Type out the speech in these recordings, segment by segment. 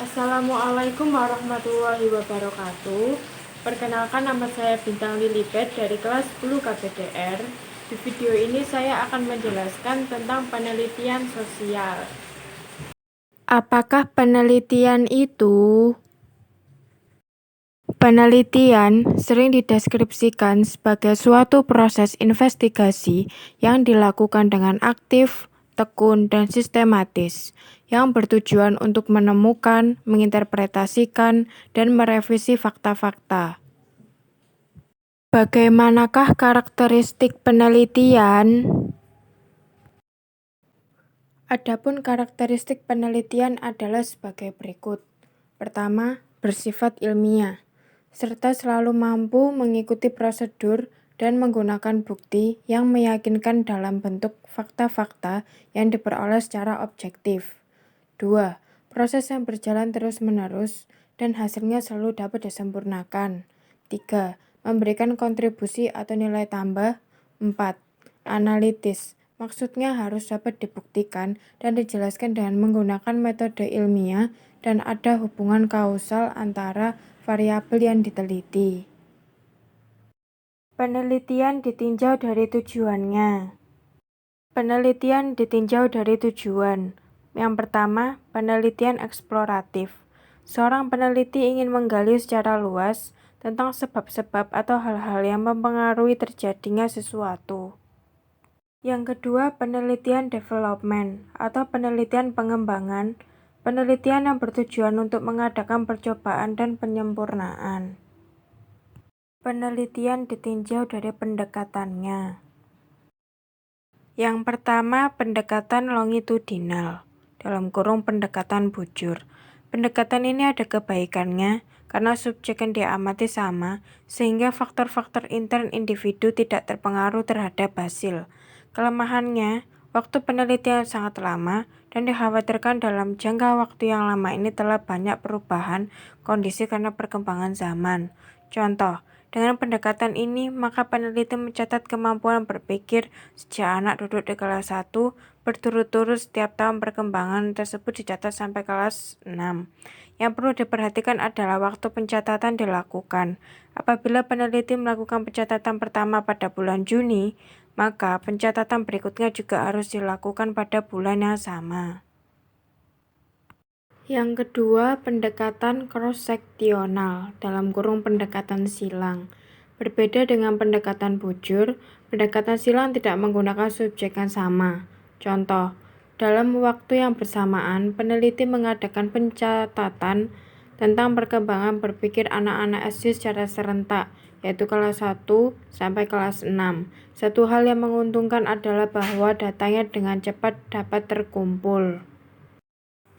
Assalamualaikum warahmatullahi wabarakatuh. Perkenalkan, nama saya Bintang Lilibet dari kelas 10 KPDR. Di video ini saya akan menjelaskan tentang penelitian sosial. Apakah penelitian itu? Penelitian sering dideskripsikan sebagai suatu proses investigasi yang dilakukan dengan aktif, tekun, dan sistematis, yang bertujuan untuk menemukan, menginterpretasikan, dan merevisi fakta-fakta. Bagaimanakah karakteristik penelitian? Adapun karakteristik penelitian adalah sebagai berikut. Pertama, bersifat ilmiah, serta selalu mampu mengikuti prosedur dan menggunakan bukti yang meyakinkan dalam bentuk fakta-fakta yang diperoleh secara objektif. 2. Proses yang berjalan terus-menerus dan hasilnya selalu dapat disempurnakan. 3. Memberikan kontribusi atau nilai tambah. 4. Analitis. Maksudnya harus dapat dibuktikan dan dijelaskan dengan menggunakan metode ilmiah dan ada hubungan kausal antara variabel yang diteliti. Penelitian ditinjau dari tujuannya. Penelitian ditinjau dari tujuan. Yang pertama, penelitian eksploratif. Seorang peneliti ingin menggali secara luas tentang sebab-sebab atau hal-hal yang mempengaruhi terjadinya sesuatu. Yang kedua, penelitian development atau penelitian pengembangan, penelitian yang bertujuan untuk mengadakan percobaan dan penyempurnaan. Penelitian ditinjau dari pendekatannya. Yang pertama, pendekatan longitudinal, dalam kurung pendekatan bujur. Pendekatan ini ada kebaikannya karena subjek yang diamati sama, sehingga faktor-faktor intern individu tidak terpengaruh terhadap hasil. Kelemahannya, waktu penelitian sangat lama dan dikhawatirkan dalam jangka waktu yang lama ini telah banyak perubahan kondisi karena perkembangan zaman. Contoh, dengan pendekatan ini, maka peneliti mencatat kemampuan berpikir sejak anak duduk di kelas 1, berturut-turut setiap tahun perkembangan tersebut dicatat sampai kelas 6. Yang perlu diperhatikan adalah waktu pencatatan dilakukan. Apabila peneliti melakukan pencatatan pertama pada bulan Juni, maka pencatatan berikutnya juga harus dilakukan pada bulan yang sama. Yang kedua, pendekatan cross-seksional, dalam kurung pendekatan silang. Berbeda dengan pendekatan bujur, pendekatan silang tidak menggunakan subjek yang sama. Contoh, dalam waktu yang bersamaan, peneliti mengadakan pencatatan tentang perkembangan berpikir anak-anak SD secara serentak, yaitu kelas 1 sampai kelas 6. Satu hal yang menguntungkan adalah bahwa datanya dengan cepat dapat terkumpul.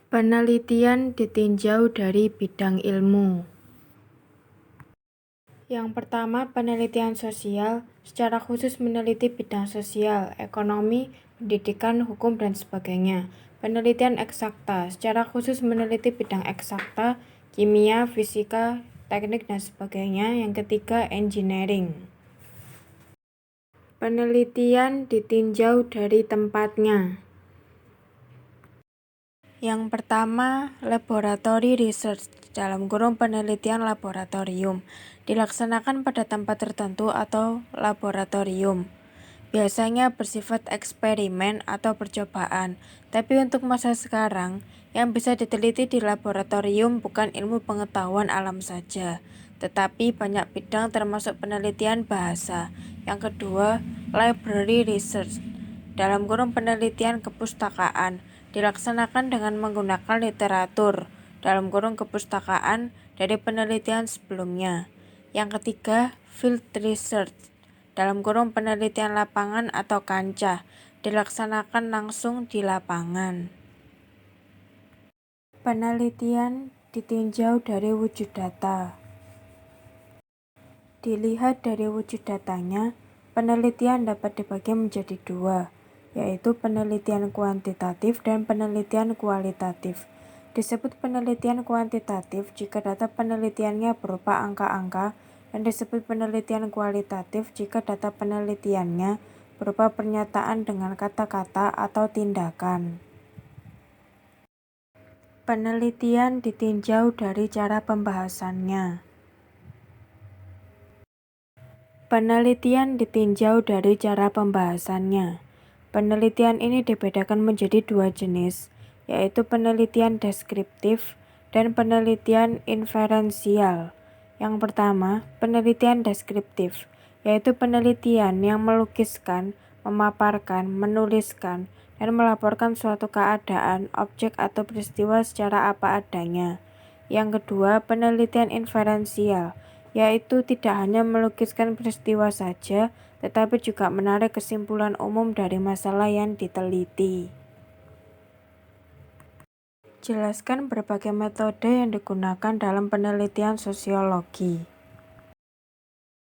Penelitian ditinjau dari bidang ilmu. Yang pertama, penelitian sosial, secara khusus meneliti bidang sosial, ekonomi, pendidikan, hukum, dan sebagainya. Penelitian eksakta, secara khusus meneliti bidang eksakta, kimia, fisika, teknik, dan sebagainya. Yang ketiga, engineering. Penelitian ditinjau dari tempatnya. Yang pertama, laboratory research, dalam kurung penelitian laboratorium, dilaksanakan pada tempat tertentu atau laboratorium. Biasanya bersifat eksperimen atau percobaan, tapi untuk masa sekarang, yang bisa diteliti di laboratorium bukan ilmu pengetahuan alam saja, tetapi banyak bidang termasuk penelitian bahasa. Yang kedua, library research, dalam kurung penelitian kepustakaan, dilaksanakan dengan menggunakan literatur, dalam kurung kepustakaan, dari penelitian sebelumnya. Yang ketiga, field research, dalam kurung penelitian lapangan atau kancah, dilaksanakan langsung di lapangan. Penelitian ditinjau dari wujud data. Dilihat dari wujud datanya, penelitian dapat dibagi menjadi dua, yaitu penelitian kuantitatif dan penelitian kualitatif. Disebut penelitian kuantitatif jika data penelitiannya berupa angka-angka, dan disebut penelitian kualitatif jika data penelitiannya berupa pernyataan dengan kata-kata atau tindakan. Penelitian ditinjau dari cara pembahasannya. Penelitian ditinjau dari cara pembahasannya. Penelitian ini dibedakan menjadi dua jenis, yaitu penelitian deskriptif dan penelitian inferensial. Yang pertama, penelitian deskriptif, yaitu penelitian yang melukiskan, memaparkan, menuliskan, dan melaporkan suatu keadaan, objek atau peristiwa secara apa adanya. Yang kedua, penelitian inferensial, yaitu tidak hanya melukiskan peristiwa saja, tetapi juga menarik kesimpulan umum dari masalah yang diteliti. Jelaskan berbagai metode yang digunakan dalam penelitian sosiologi.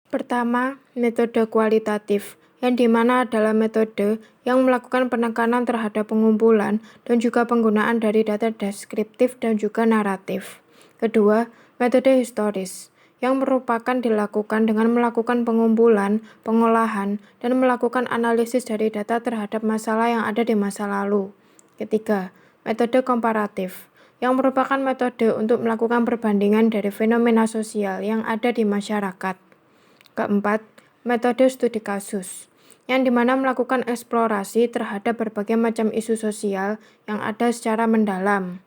Pertama, metode kualitatif, yang dimana adalah metode yang melakukan penekanan terhadap pengumpulan dan juga penggunaan dari data deskriptif dan juga naratif. Kedua, metode historis, yang merupakan dilakukan dengan melakukan pengumpulan, pengolahan, dan melakukan analisis dari data terhadap masalah yang ada di masa lalu. Ketiga, metode komparatif, yang merupakan metode untuk melakukan perbandingan dari fenomena sosial yang ada di masyarakat. Keempat, metode studi kasus, yang dimana melakukan eksplorasi terhadap berbagai macam isu sosial yang ada secara mendalam.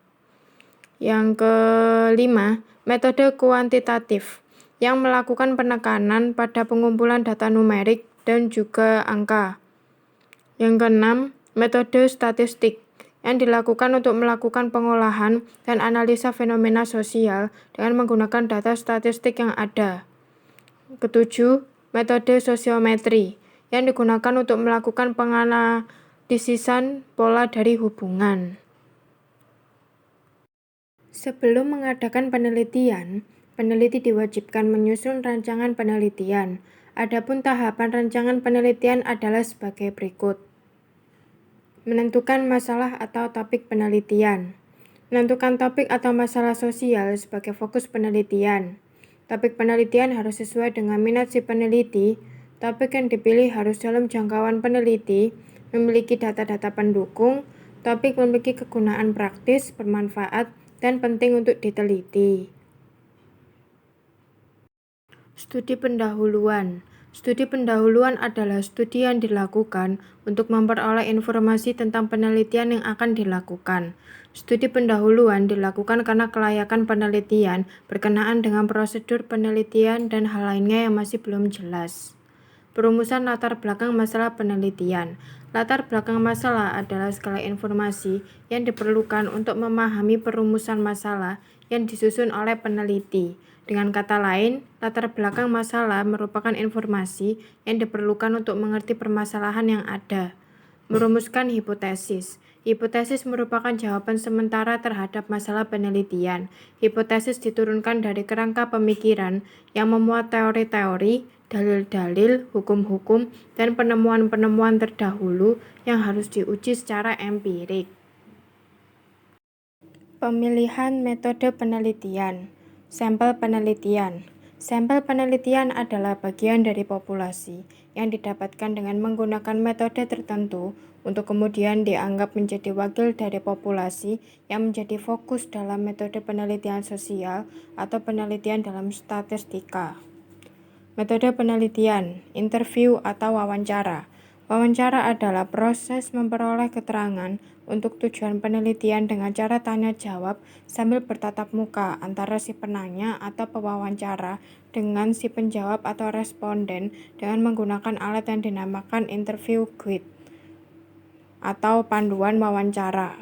Yang kelima, metode kuantitatif, yang melakukan penekanan pada pengumpulan data numerik dan juga angka. Yang keenam, metode statistik, yang dilakukan untuk melakukan pengolahan dan analisa fenomena sosial dengan menggunakan data statistik yang ada. Ketujuh, metode sosiometri, yang digunakan untuk melakukan penganalisisan pola dari hubungan. Sebelum mengadakan penelitian, peneliti diwajibkan menyusun rancangan penelitian. Adapun tahapan rancangan penelitian adalah sebagai berikut. Menentukan masalah atau topik penelitian. Menentukan topik atau masalah sosial sebagai fokus penelitian. Topik penelitian harus sesuai dengan minat si peneliti. Topik yang dipilih harus dalam jangkauan peneliti, memiliki data-data pendukung. Topik memiliki kegunaan praktis, bermanfaat, dan penting untuk diteliti. Studi pendahuluan. Studi pendahuluan adalah studi yang dilakukan untuk memperoleh informasi tentang penelitian yang akan dilakukan. Studi pendahuluan dilakukan karena kelayakan penelitian berkenaan dengan prosedur penelitian dan hal lainnya yang masih belum jelas. Perumusan latar belakang masalah penelitian. Latar belakang masalah adalah segala informasi yang diperlukan untuk memahami perumusan masalah yang disusun oleh peneliti. Dengan kata lain, latar belakang masalah merupakan informasi yang diperlukan untuk mengerti permasalahan yang ada. Merumuskan hipotesis. Hipotesis merupakan jawaban sementara terhadap masalah penelitian. Hipotesis diturunkan dari kerangka pemikiran yang memuat teori-teori, dalil-dalil, hukum-hukum, dan penemuan-penemuan terdahulu yang harus diuji secara empirik. Pemilihan metode penelitian. Sampel penelitian. Sampel penelitian adalah bagian dari populasi yang didapatkan dengan menggunakan metode tertentu untuk kemudian dianggap menjadi wakil dari populasi yang menjadi fokus dalam metode penelitian sosial atau penelitian dalam statistika. Metode penelitian, interview atau wawancara. Wawancara adalah proses memperoleh keterangan untuk tujuan penelitian dengan cara tanya jawab sambil bertatap muka antara si penanya atau pewawancara dengan si penjawab atau responden dengan menggunakan alat yang dinamakan interview guide atau panduan wawancara.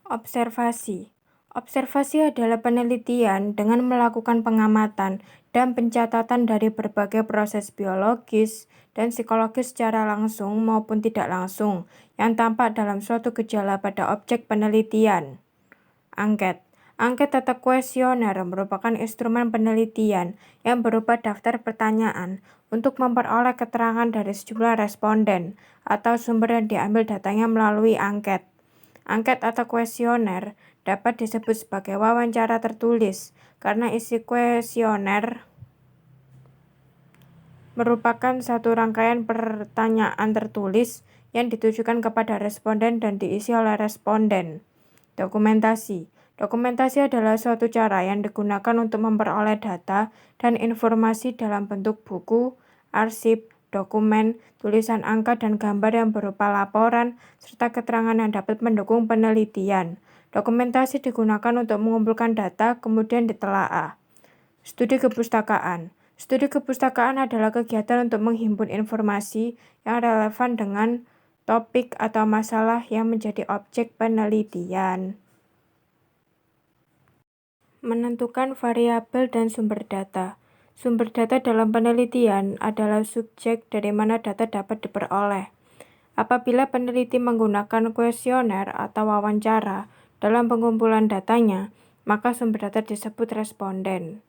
Observasi. Observasi adalah penelitian dengan melakukan pengamatan dan pencatatan dari berbagai proses biologis dan psikologis secara langsung maupun tidak langsung yang tampak dalam suatu gejala pada objek penelitian. Angket. Angket atau kuesioner merupakan instrumen penelitian yang berupa daftar pertanyaan untuk memperoleh keterangan dari sejumlah responden atau sumber yang diambil datanya melalui angket. Angket atau kuesioner dapat disebut sebagai wawancara tertulis karena isi kuesioner merupakan satu rangkaian pertanyaan tertulis yang ditujukan kepada responden dan diisi oleh responden. Dokumentasi. Dokumentasi adalah suatu cara yang digunakan untuk memperoleh data dan informasi dalam bentuk buku, arsip, dokumen, tulisan angka, dan gambar yang berupa laporan, serta keterangan yang dapat mendukung penelitian. Dokumentasi digunakan untuk mengumpulkan data, kemudian ditelaah. Studi kepustakaan. Studi kepustakaan adalah kegiatan untuk menghimpun informasi yang relevan dengan topik atau masalah yang menjadi objek penelitian. Menentukan variabel dan sumber data. Sumber data dalam penelitian adalah subjek dari mana data dapat diperoleh. Apabila peneliti menggunakan kuesioner atau wawancara dalam pengumpulan datanya, maka sumber data disebut responden.